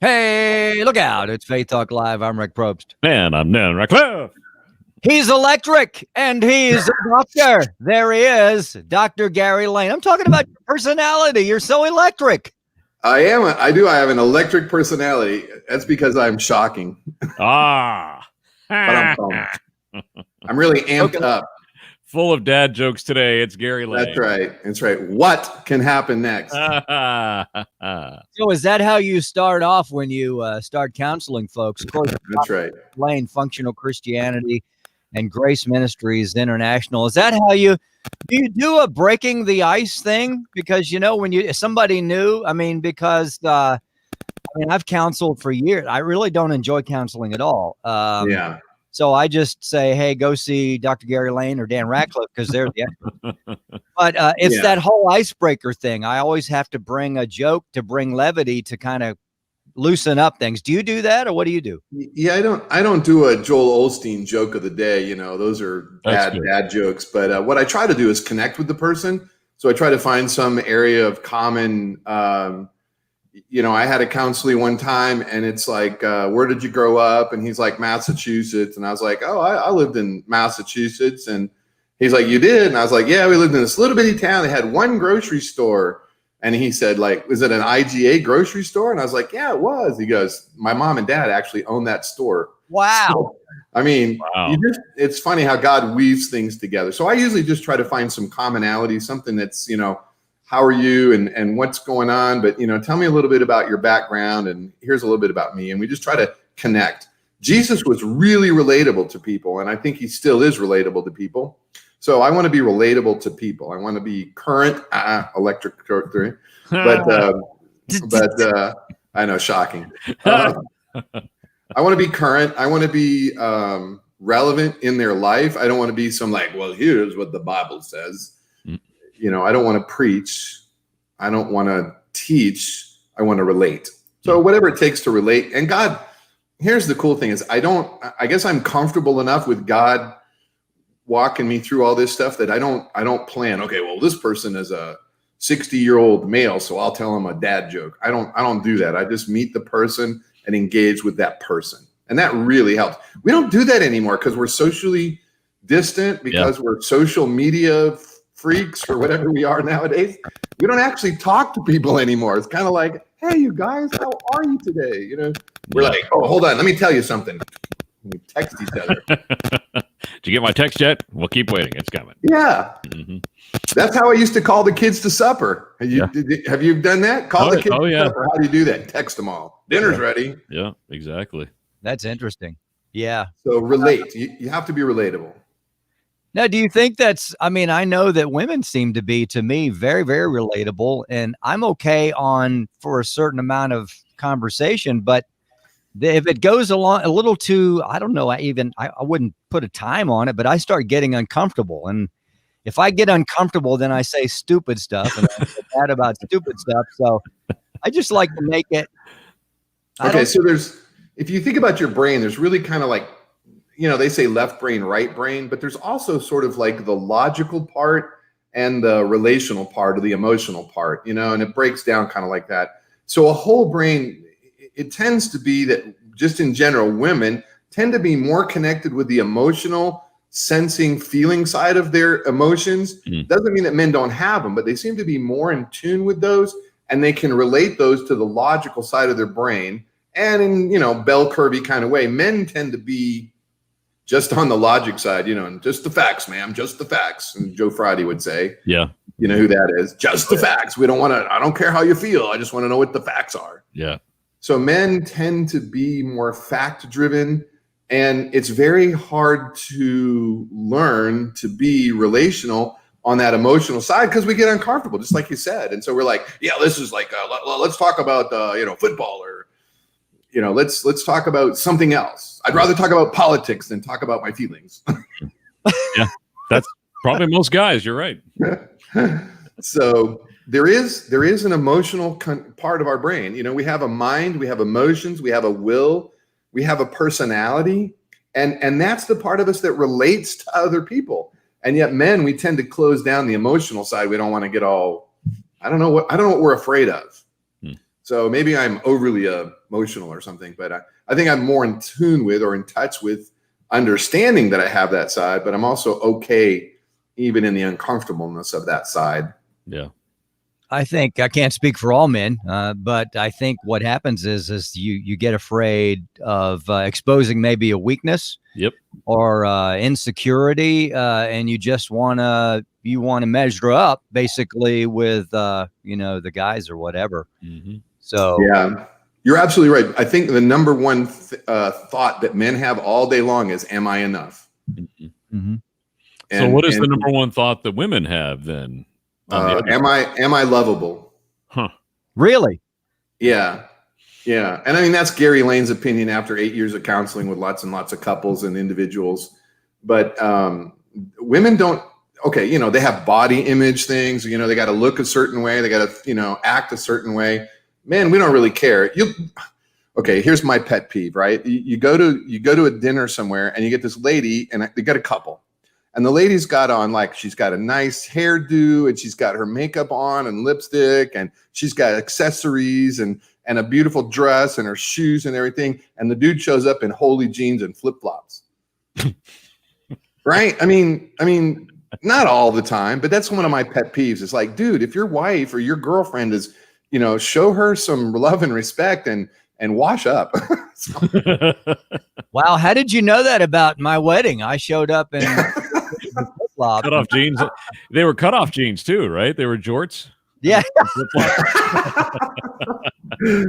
Hey, look out. It's Faith Talk Live. I'm Rick Probst. And I'm Dan Radcliffe. He's electric and he's a doctor. There he is, Dr. Gary Layne. I'm talking about your personality. You're so electric. I am. I have an electric personality. That's because I'm shocking. But I'm really amped up. Full of dad jokes today. It's Gary Layne. That's right. That's right. What can happen next? So is that how you start off when you start counseling folks? Of course, That's right. Layne, Functional Christianity and Grace Ministries International. Is that how you do a breaking the ice thing? Because, you know, when somebody new, because I've counseled for years. I really don't enjoy counseling at all. Yeah. So I just say, hey, go see Dr. Gary Layne or Dan Radcliffe because they're the experts. But it's that whole icebreaker thing. I always have to bring a joke to bring levity to kind of loosen up things. Do you do that, or what do you do? Yeah, I don't do a Joel Osteen joke of the day. You know, those are bad jokes. But what I try to do is connect with the person. So I try to find some area of common. I had a counselee one time, and it's like, where did you grow up? And he's like, Massachusetts. And I was like, oh, I lived in Massachusetts. And he's like, you did? And I was like, yeah, we lived in this little bitty town. They had one grocery store. And he said, like, was it an IGA grocery store? And I was like, yeah, it was. He goes, my mom and dad actually own that store. Wow. So, it's funny how God weaves things together. So I usually just try to find some commonality, something that's, how are you and what's going on? But, tell me a little bit about your background, and here's a little bit about me. And we just try to connect. Jesus was really relatable to people, and I think he still is relatable to people. So I want to be relatable to people. I want to be current, electric, but I know, shocking. I want to be current. I want to be relevant in their life. I don't want to be some like, well, here's what the Bible says. I don't want to preach. I don't want to teach. I want to relate. So whatever it takes to relate. And God, here's the cool thing is I guess I'm comfortable enough with God walking me through all this stuff that I don't plan, okay, well, this person is a 60-year-old male, so I'll tell him a dad joke. I don't do that. I just meet the person and engage with that person. And that really helps. We don't do that anymore because we're socially distant, because we're social media freaks or whatever we are nowadays. We don't actually talk to people anymore. It's kind of like, hey, you guys, how are you today? We're like, oh, hold on, let me tell you something. We text each other. Did you get my text yet? We'll keep waiting. It's coming. Yeah. Mm-hmm. That's how I used to call the kids to supper. Have you done that? Call the kids to supper. How do you do that? Text them all. Dinner's ready. Yeah, exactly. That's interesting. Yeah. So relate. You have to be relatable. Now, do you think I know that women seem to be, to me, very, very relatable, and I'm okay for a certain amount of conversation, but if it goes along a little too, I don't know, I wouldn't put a time on it, but I start getting uncomfortable. And if I get uncomfortable, then I say stupid stuff and I feel bad about stupid stuff. So I just like to make it. Okay. So if you think about your brain, there's really kind of like, they say left brain, right brain, but there's also sort of like the logical part and the relational part or the emotional part, and it breaks down kind of like that. So a whole brain, it tends to be that just in general, women tend to be more connected with the emotional, sensing, feeling side of their emotions. Doesn't mean that men don't have them, but they seem to be more in tune with those, and they can relate those to the logical side of their brain. And in, bell curvy kind of way, men tend to be just on the logic side, and just the facts, ma'am, just the facts. And Joe Friday would say, yeah, you know who that is? Just the facts. I don't care how you feel. I just want to know what the facts are. Yeah. So men tend to be more fact-driven, and it's very hard to learn to be relational on that emotional side because we get uncomfortable, just like you said. And so we're like, yeah, this is like, let's talk about, football, or, let's talk about something else. I'd rather talk about politics than talk about my feelings. Yeah, that's probably most guys. You're right. So there is an emotional part of our brain. We have a mind, we have emotions, we have a will, we have a personality, and that's the part of us that relates to other people. And yet men, we tend to close down the emotional side. We don't want to get all, I don't know what we're afraid of. So maybe I'm overly emotional or something, but I think I'm more in tune with or in touch with understanding that I have that side, but I'm also okay even in the uncomfortableness of that side. Yeah. I think I can't speak for all men, but I think what happens is you get afraid of exposing maybe a weakness, Yep. or insecurity, and you just want to measure up basically with the guys or whatever. Mm-hmm. So yeah, you're absolutely right. I think the number one thought that men have all day long is, "Am I enough?" Mm-hmm. Mm-hmm. So what is the number one thought that women have then? Am I lovable? Huh. Really? Yeah. Yeah. And I mean, that's Gary Layne's opinion after 8 years of counseling with lots and lots of couples and individuals. But women don't, okay, they have body image things, they got to look a certain way. They got to, act a certain way. Man, we don't really care. Okay, here's my pet peeve, right? You go to a dinner somewhere and you get this lady, and they got a couple. And the lady's got on, like, she's got a nice hairdo, and she's got her makeup on and lipstick, and she's got accessories and a beautiful dress and her shoes and everything. And the dude shows up in holy jeans and flip-flops. Right? I mean, not all the time, but that's one of my pet peeves. It's like, dude, if your wife or your girlfriend is, show her some love and respect and wash up. Wow. How did you know that about my wedding? I showed up in cutoff jeans. They were cutoff jeans too, right? They were jorts. Yeah.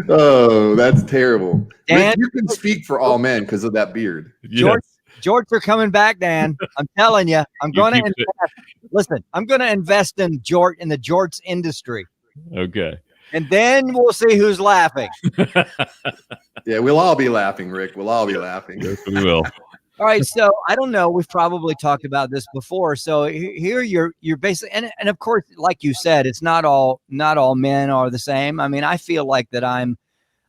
Oh, that's terrible. Dan, Rick, you can speak for all men because of that beard. Yeah. Jorts are coming back, Dan. I'm telling you. I'm going to invest. Listen, I'm going to invest in the jorts industry. Okay. And then we'll see who's laughing. Yeah, we'll all be laughing, Rick. We'll all be laughing. Yes, we will. All right, so I don't know. We've probably talked about this before. So here you're basically, and of course, like you said, it's not all men are the same. I mean, I feel like that I'm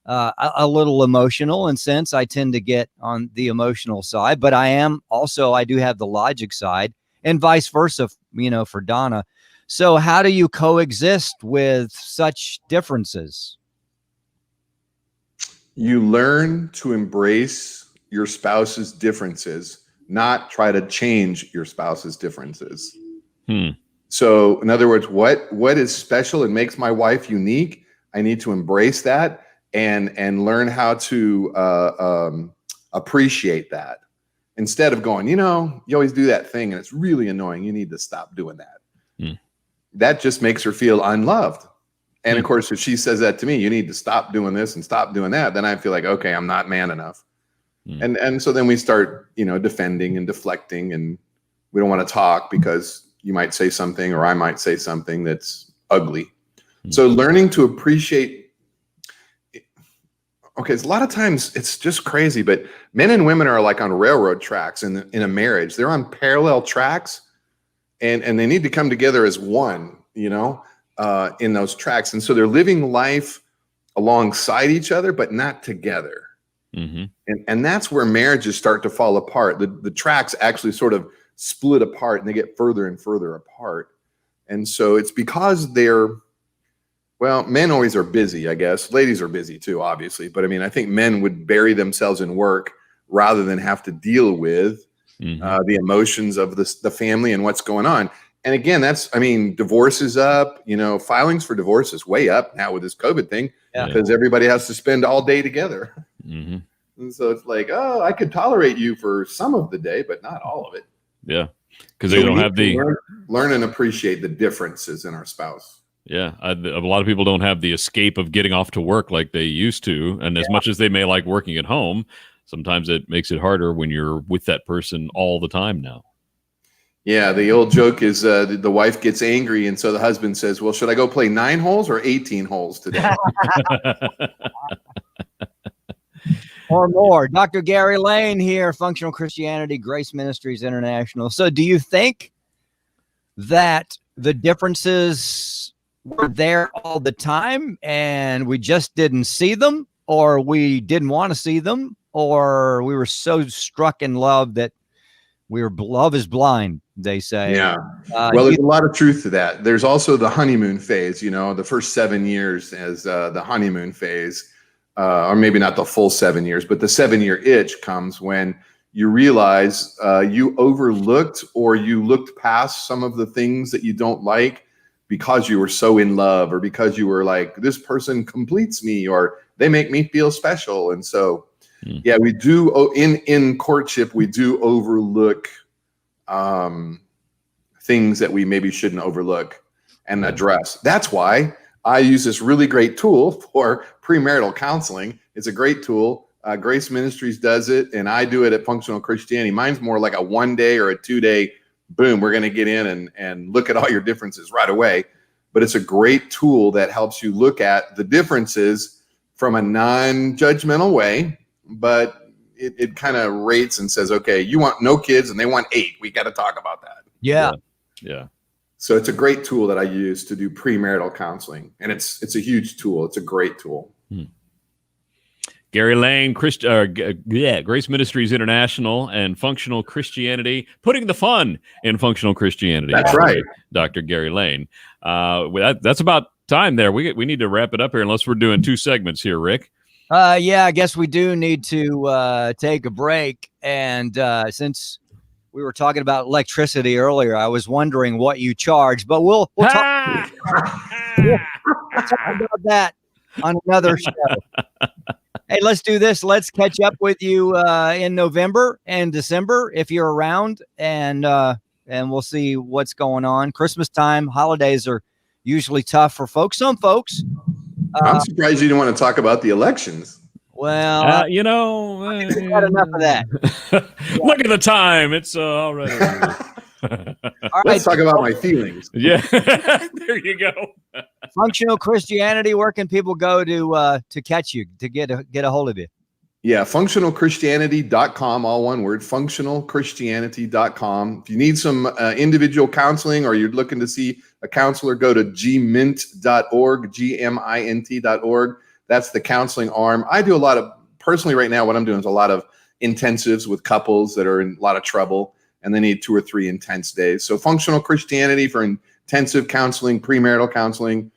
a little emotional, and since I tend to get on the emotional side, but I do have the logic side, and vice versa. For Donna. So how do you coexist with such differences? You learn to embrace your spouse's differences, not try to change your spouse's differences. So in other words, what is special and makes my wife unique? I need to embrace that and learn how to appreciate that, instead of going, you always do that thing and it's really annoying. You need to stop doing that. That just makes her feel unloved. And of course, if she says that to me, you need to stop doing this and stop doing that, then I feel like, okay, I'm not man enough. And so then we start, defending and deflecting, and we don't want to talk because you might say something or I might say something that's ugly. So learning to appreciate, okay, a lot of times it's just crazy, but men and women are like on railroad tracks in a marriage. They're on parallel tracks, and they need to come together as one, in those tracks. And so they're living life alongside each other, but not together. And that's where marriages start to fall apart. The tracks actually sort of split apart and they get further and further apart. And so it's because men always are busy, I guess. Ladies are busy too, obviously. But I mean, I think men would bury themselves in work rather than have to deal with the emotions of the family and what's going on. And again, divorce is up, filings for divorce is way up now with this COVID thing, because everybody has to spend all day together. And so it's like, oh, I could tolerate you for some of the day, but not all of it. Yeah. Because they don't have learn and appreciate the differences in our spouse. Yeah. A lot of people don't have the escape of getting off to work like they used to. And as much as they may like working at home, sometimes it makes it harder when you're with that person all the time now. Yeah, the old joke is the wife gets angry, and so the husband says, well, should I go play 9 holes or 18 holes today? Or more. Dr. Gary Layne here, Functional Christianity, Grace Ministries International. So do you think that the differences were there all the time and we just didn't see them, or we didn't want to see them, or we were so struck in love that love is blind? they say. Yeah. Well, there's a lot of truth to that. There's also the honeymoon phase, the first 7 years as the honeymoon phase, or maybe not the full 7 years, but the 7-year itch comes when you realize you overlooked or you looked past some of the things that you don't like because you were so in love, or because you were like, this person completes me, or they make me feel special. And so, yeah, we do in courtship, we do overlook things that we maybe shouldn't overlook and address. That's why I use this really great tool for premarital counseling. It's a great tool. Grace Ministries does it, and I do it at Functional Christianity. Mine's more like a 1 day or a 2 day, boom, we're going to get in and look at all your differences right away. But it's a great tool that helps you look at the differences from a non-judgmental way, but it kind of rates and says, okay, you want no kids and they want 8. We got to talk about that. Yeah. So it's a great tool that I use to do premarital counseling, and it's a huge tool. It's a great tool. Gary Layne, Grace Ministries International and Functional Christianity, putting the fun in functional Christianity. That's right. Dr. Gary Layne. That's about time there. We need to wrap it up here unless we're doing 2 segments here, Rick. Yeah, I guess we do need to take a break. And since we were talking about electricity earlier, I was wondering what you charge, but we'll talk about that on another show. Hey, let's do this. Let's catch up with you in November and December if you're around, and we'll see what's going on. Christmas time, holidays are usually tough for folks. Some folks. I'm surprised you didn't want to talk about the elections. Well, we've had enough of that. Look at the time. It's already. All right. Let's talk about my feelings. Yeah, there you go. Functional Christianity. Where can people go to catch you, to get a hold of you? Yeah, functionalchristianity.com, all one word, functionalchristianity.com. If you need some individual counseling, or you're looking to see a counselor, go to gmint.org, gmint.org. That's the counseling arm. I do a lot of, personally right now, what I'm doing is a lot of intensives with couples that are in a lot of trouble and they need 2 or 3 intense days. So Functional Christianity for intensive counseling, premarital counseling,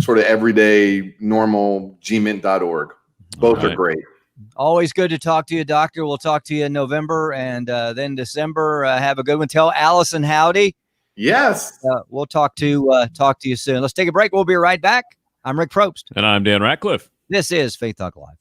sort of everyday, normal, gmint.org. Both are great. Always good to talk to you, Doctor. We'll talk to you in November and then December. Have a good one. Tell Allison howdy. Yes. We'll talk to you soon. Let's take a break. We'll be right back. I'm Rick Probst. And I'm Dan Ratcliffe. This is Faith Talk Live.